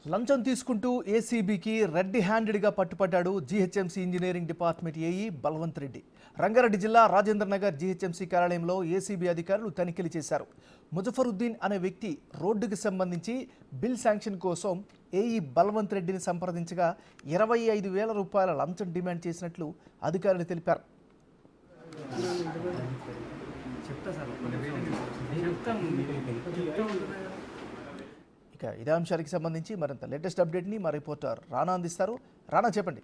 లంచం తీసుకుంటూ ఏసీబీకి రెడ్ హ్యాండెడ్గా పట్టుపడ్డాడు GHMC engineering department AE Balwant Reddy. Rangareddy జిల్లా రాజేంద్రనగర్ జీహెచ్ఎంసీ కార్యాలయంలో ఏసీబీ అధికారులు తనిఖీలు చేశారు. ముజఫరుద్దీన్ అనే వ్యక్తి రోడ్డుకు సంబంధించి బిల్ శాంక్షన్ కోసం ఏఈ బల్వంత్ రెడ్డిని సంప్రదించగా 25,000 రూపాయల లంచం డిమాండ్ చేసినట్లు అధికారులు తెలిపారు. ఇదే అంశానికి సంబంధించి మరింత లేటెస్ట్ అప్డేట్ని మా రిపోర్టర్ రానా అందిస్తారు. రానా, చెప్పండి.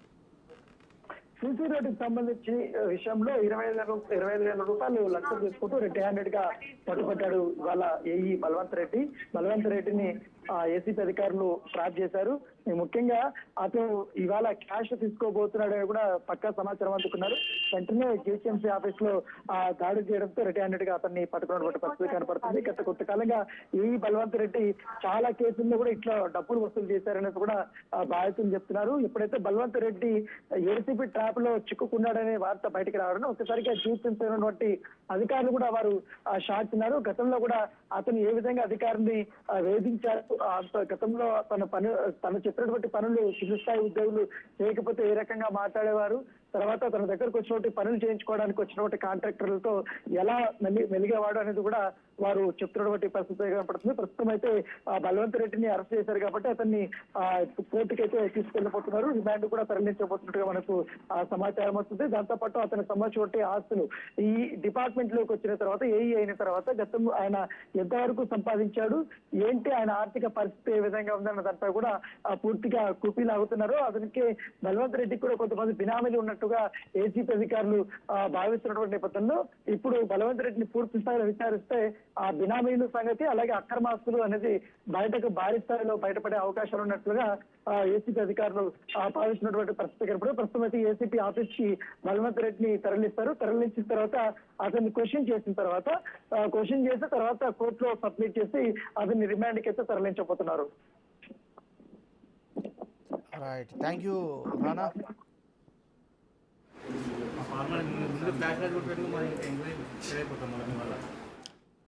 సీసీ రోడ్డుకి సంబంధించి విషయంలో 25,000 రూపాయలు లంచం తీసుకుంటూ రెడ్ హ్యాండెడ్ గా పట్టుబడ్డాడు వాళ్ళ ఏఈ బల్వంత్ రెడ్డి. బల్వంత్ రెడ్డిని ఏసీపీ అధికారులు ట్రాప్ చేశారు. ముఖ్యంగా అతను ఇవాళ క్యాష్ తీసుకోబోతున్నాడని కూడా పక్కా సమాచారం అందుకున్నారు. వెంటనే జీహెచ్ఎంసీ ఆఫీస్ లో దాడి చేయడంతో రెడ్ హ్యాండెడ్ గా అతన్ని పట్టుకున్నటువంటి పరిస్థితి కనపడుతుంది. గత కొంతకాలంగా ఈ బల్వంత్ రెడ్డి చాలా కేసుల్లో కూడా ఇట్లా డబ్బులు వసూలు చేశారనేది కూడా బాధితులు చెప్తున్నారు. ఎప్పుడైతే బల్వంత్ రెడ్డి ఏసీపీ ట్రాప్ లో చిక్కుకున్నాడనే వార్త బయటకు రావడం ఒక్కసారిగా జీహెచ్ఎంసీ ఉన్నటువంటి అధికారులు కూడా వారు షాక్ తిన్నారు. గతంలో కూడా అతను ఏ విధంగా అధికారిని వేధించారు, గతంలో తన చెప్పినటువంటి పనులు కింది స్థాయి ఉద్యోగులు చేయకపోతే ఏ రకంగా మాట్లాడేవారు, తర్వాత తన దగ్గరకు వచ్చినటువంటి పనులు చేయించుకోవడానికి వచ్చినటువంటి కాంట్రాక్టర్లతో ఎలా మెలిగేవాడు అనేది కూడా వారు చెప్తున్నటువంటి పరిస్థితి కనపడుతుంది. ప్రస్తుతం అయితే బల్వంత్ రెడ్డిని అరెస్ట్ చేశారు కాబట్టి అతన్ని కోర్టుకి అయితే తీసుకెళ్లిపోతున్నారు. రిమాండ్ కూడా తరలించబోతున్నట్టుగా మనకు సమాచారం వస్తుంది. దాంతో పాటు అతనికి సంబంధించినటువంటి ఆస్తులు ఈ డిపార్ట్మెంట్ లోకి వచ్చిన తర్వాత ఏఈ అయిన తర్వాత గతం ఆయన ఎంతవరకు సంపాదించాడు, ఏంటి ఆయన ఆర్థిక పరిస్థితి ఏ విధంగా ఉందన్న దాంట్లో కూడా పూర్తిగా కుపీలాగుతున్నారు. అతనికి బల్వంత్ రెడ్డికి కూడా కొంతమంది బినామీలు ఉన్నట్టుగా ఏసీపీ అధికారులు భావిస్తున్నటువంటి నేపథ్యంలో ఇప్పుడు బల్వంత్ రెడ్డిని పూర్తి స్థాయిలో విచారిస్తే ఆ బినామీల సంగతి అలాగే అక్రమాస్తులు అనేది బయటకు భారీ స్థాయిలో బయటపడే అవకాశాలు ఉన్నట్లుగా ఏసీపీ అధికారులు భావిస్తున్నటువంటి పరిస్థితి కనపడి ప్రస్తుతం అయితే ఏసీపీ ఆఫీస్ కి బల్వంత్ రెడ్డిని తరలిస్తారు. తరలించిన తర్వాత అతన్ని క్వశ్చన్ చేసిన తర్వాత కోర్టులో సబ్మిట్ చేసి అతన్ని రిమాండ్ కి అయితే తరలించబోతున్నారు. Right, thank you Rana. ముందు ఫ్లాష్ లైట్ కొట్టడానికి మనం ఎంక్వైరీ చేయకపోతాం వల్ల